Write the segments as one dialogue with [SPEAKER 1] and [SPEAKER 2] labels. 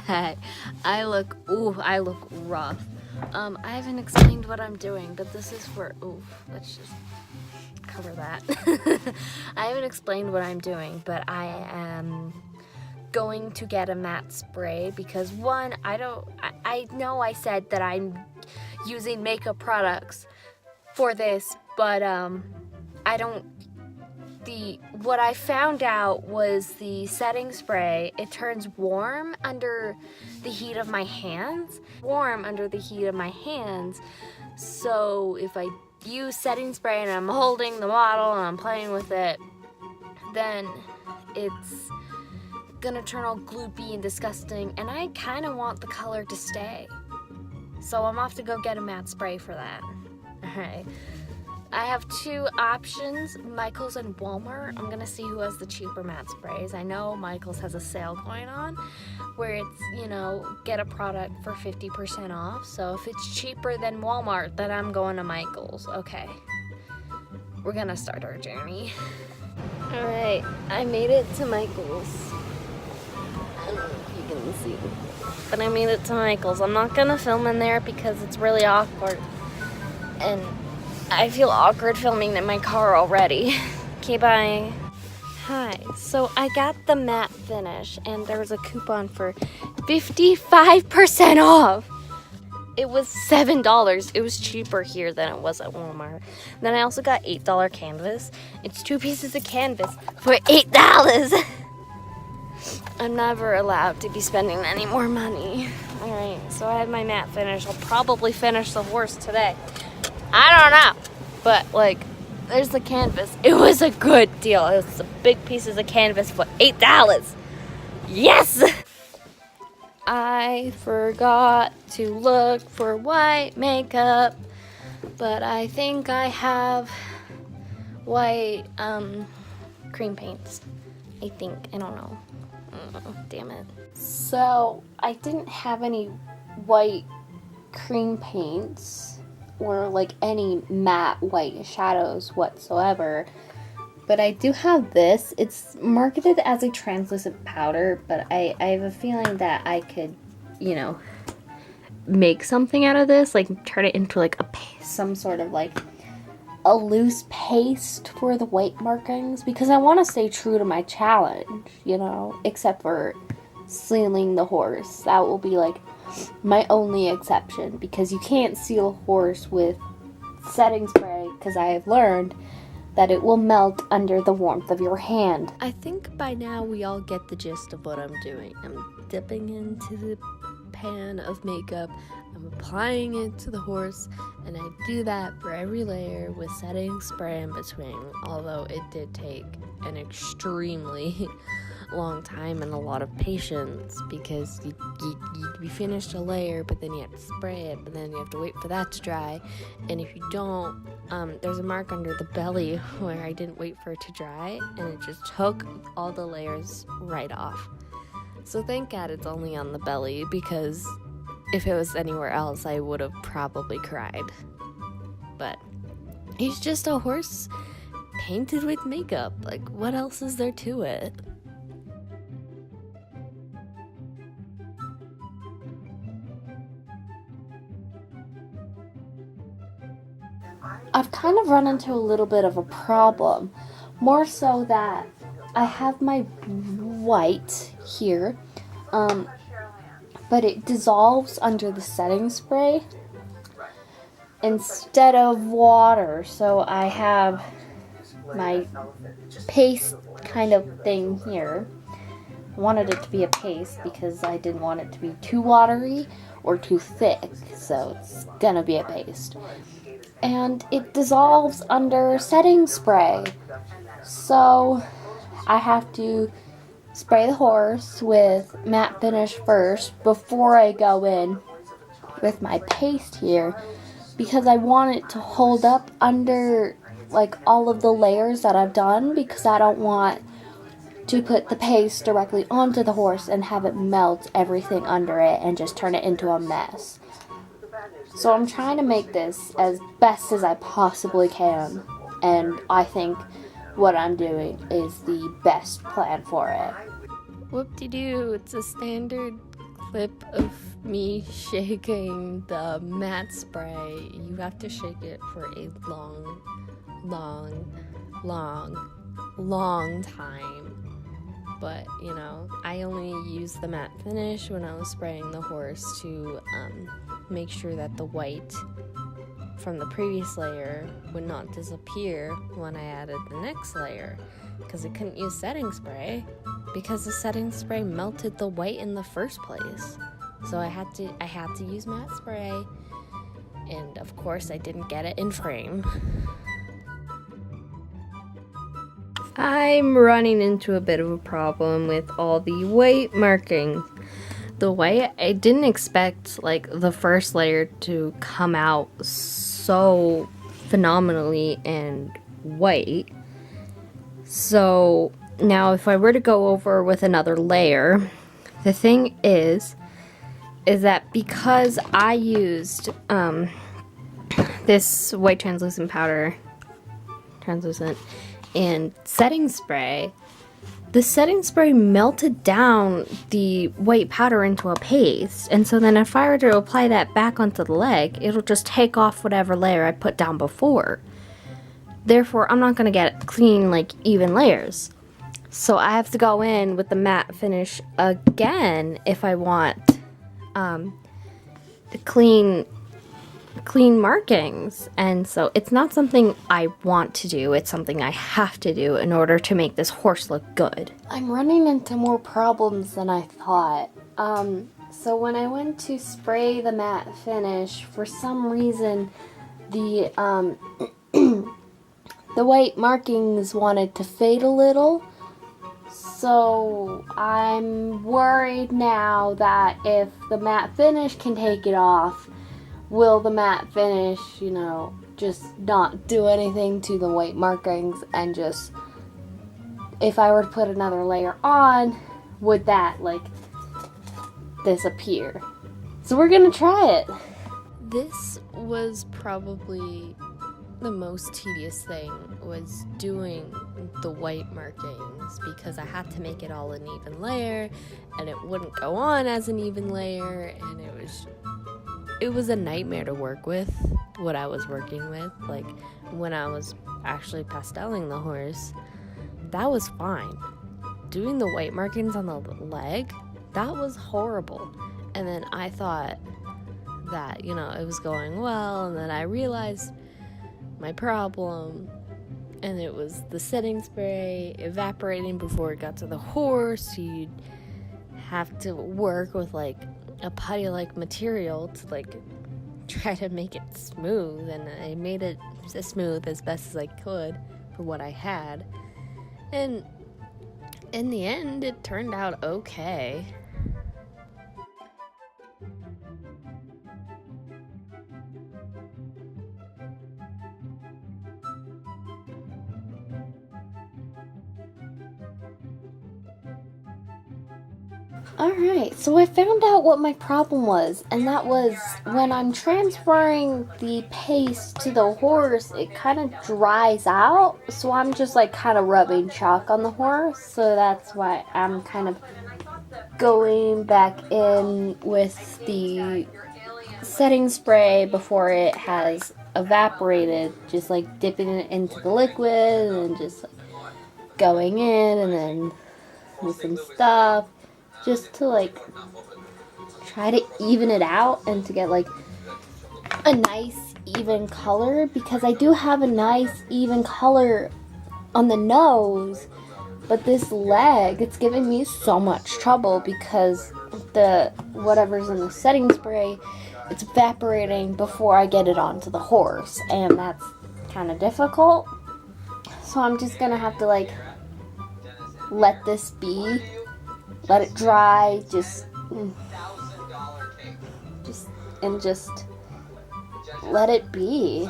[SPEAKER 1] I look rough. I haven't explained what I'm doing, but this is for, let's just cover that. I haven't explained what I'm doing, but I am going to get a matte spray because one, I know I said that I'm using makeup products for this, but what I found out was the setting spray, it turns warm under the heat of my hands. So if I use setting spray and I'm holding the bottle and I'm playing with it, then it's gonna turn all gloopy and disgusting, and I kind of want the color to stay. So I'm off to go get a matte spray for that. Alright. I have two options, Michaels and Walmart. I'm gonna see who has the cheaper matte sprays. I know Michaels has a sale going on where it's, get a product for 50% off. So if it's cheaper than Walmart, then I'm going to Michaels. Okay, we're gonna start our journey. All right, I made it to Michaels. I don't know if you can see, but I made it to Michaels. I'm not gonna film in there because it's really awkward. And I feel awkward filming in my car already. Okay, bye. Hi, so I got the matte finish and there was a coupon for 55% off. It was $7. It was cheaper here than it was at Walmart. Then I also got $8 canvas. It's 2 pieces of canvas for $8. I'm never allowed to be spending any more money. All right, so I had my matte finish. I'll probably finish the horse today. I don't know, but there's the canvas. It was a good deal. It was big pieces of canvas for $8. Yes! I forgot to look for white makeup, but I think I have white cream paints. I don't know. Damn it. So I didn't have any white cream paints or any matte white shadows whatsoever, but I do have this. It's marketed as a translucent powder, but I have a feeling that I could, make something out of this, turn it into some sort of a loose paste for the white markings, because I want to stay true to my challenge, except for sealing the horse. That will be my only exception, because you can't seal a horse with setting spray, because I have learned that it will melt under the warmth of your hand. I think by now we all get the gist of what I'm doing. I'm dipping into the pan of makeup, I'm applying it to the horse, and I do that for every layer with setting spray in between, although it did take an extremely long time and a lot of patience, because you finished a layer, but then you have to spray it, but then you have to wait for that to dry, and if you don't, there's a mark under the belly where I didn't wait for it to dry, and it just took all the layers right off. So thank God it's only on the belly, because if it was anywhere else, I would have probably cried. But he's just a horse painted with makeup. What else is there to it? I've kind of run into a little bit of a problem. More so that I have my white here, but it dissolves under the setting spray instead of water. So I have my paste kind of thing here. I wanted it to be a paste because I didn't want it to be too watery or too thick, so it's gonna be a paste. And it dissolves under setting spray. So I have to spray the horse with matte finish first before I go in with my paste here, because I want it to hold up under all of the layers that I've done, because I don't want to put the paste directly onto the horse and have it melt everything under it and just turn it into a mess. So I'm trying to make this as best as I possibly can, and I think what I'm doing is the best plan for it. Whoop-de-doo, it's a standard
[SPEAKER 2] clip of me shaking the matte spray. You have to shake it for a long time. But, you know, I only used the matte finish when I was spraying the horse to make sure that the white from the previous layer would not disappear when I added the next layer, because I couldn't use setting spray because the setting spray melted the white in the first place. So I had to use matte spray, and of course I didn't get it in frame. I'm running into a bit of a problem with all the white markings. The white, I didn't expect like the first layer to come out so phenomenally and white. So now if I were to go over with another layer, the thing is that because I used this white translucent and setting spray, the setting spray melted down the white powder into a paste, and so then if I were to apply that back onto the leg, it'll just take off whatever layer I put down before. Therefore, I'm not going to get clean, like, even layers. So I have to go in with the matte finish again if I want clean markings. And so it's not something I want to do, it's something I have to do in order to make this horse look good. I'm running into more problems than I thought. So when I went to spray the matte finish, for some reason the the white markings wanted to fade a little. So I'm worried now that if the matte finish can take it off, will the matte finish, you know, just not do anything to the white markings, and just, if I were to put another layer on, would that, like, disappear? So we're gonna try it. This was probably the most tedious thing, was doing the white markings, because I had to make it all an even layer, and it wouldn't go on as an even layer, and it was a nightmare to work with, what I was working with. Like, when I was actually pasteling the horse, that was fine. Doing the white markings on the leg, that was horrible. And then I thought that, you know, it was going well, and then I realized my problem, and it was the setting spray evaporating before it got to the horse. You'd have to work with, like, a putty-like material to, like, try to make it smooth, and I made it as smooth as best as I could for what I had, and in the end it turned out okay. Alright, so I found out what my problem was, and that was when I'm transferring the paste to the horse, it kind of dries out, so I'm just like kind of rubbing chalk on the horse, so that's why I'm kind of going back in with the setting spray before it has evaporated, just like dipping it into the liquid and just like going in, and then with some stuff just to like try to even it out and to get like a nice even color, because I do have a nice even color on the nose, but this leg, it's giving me so much trouble because the whatever's in the setting spray, it's evaporating before I get it onto the horse, and that's kind of difficult. So I'm just gonna have to like let this be, let it dry, just let it be.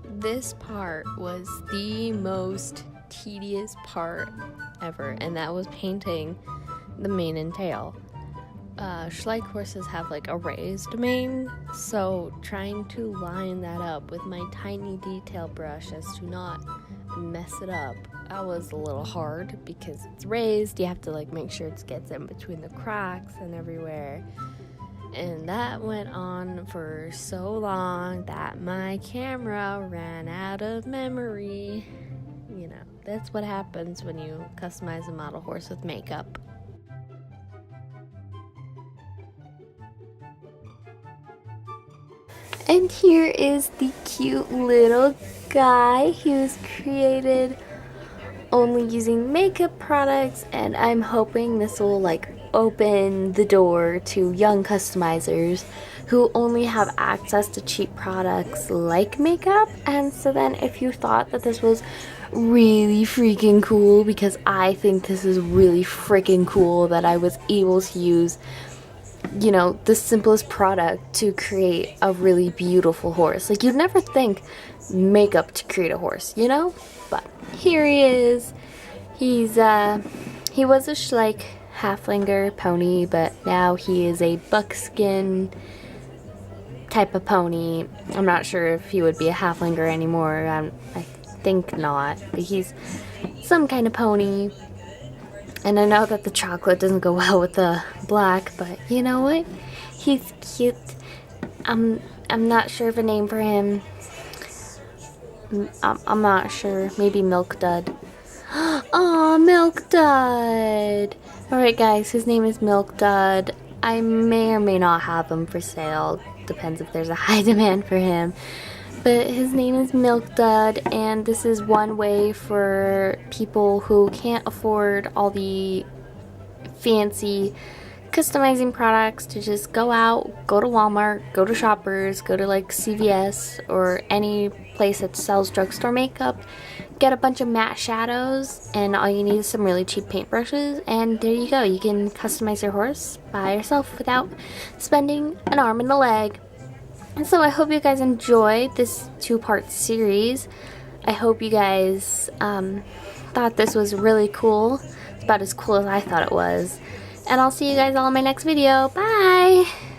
[SPEAKER 2] This part was the most tedious part ever, and that was painting the mane and tail. Schleich horses have like a raised mane, so trying to line that up with my tiny detail brush as to not mess it up
[SPEAKER 3] that was a little hard because it's raised. You have to like make sure it gets in between the cracks and everywhere. And that went on for so long that my camera ran out of memory. You know, that's what happens when you customize a model horse with makeup.
[SPEAKER 2] And here is the cute little guy. He was created only using makeup products, and I'm hoping this will like open the door to young customizers who only have access to cheap products like makeup. And so then if you thought that this was really freaking cool, because I think this is really freaking cool that I was able to use, you know, the simplest product to create a really beautiful horse. Like, you'd never think makeup to create a horse, you know? But here he is. He was a Schleich Haflinger pony, but now he is a buckskin type of pony. I'm not sure if he would be a Haflinger anymore. I think not. But he's some kind of pony. And I know that the chocolate doesn't go well with the black, but you know what? He's cute. I'm not sure of a name for him. I'm not sure. Maybe Milk Dud. Aw, Milk Dud! Alright guys, his name is Milk Dud. I may or may not have him for sale. Depends if there's a high demand for him. But his name is Milk Dud, and this is one way for people who can't afford all the fancy customizing products to just go out, go to Walmart, go to Shoppers, go to like CVS or any place that sells drugstore makeup, get a bunch of matte shadows, and all you need is some really cheap paintbrushes, and there you go. You can customize your horse by yourself without spending an arm and a leg. And so I hope you guys enjoyed this 2-part series. I hope you guys thought this was really cool. It's about as cool as I thought it was. And I'll see you guys all in my next video. Bye!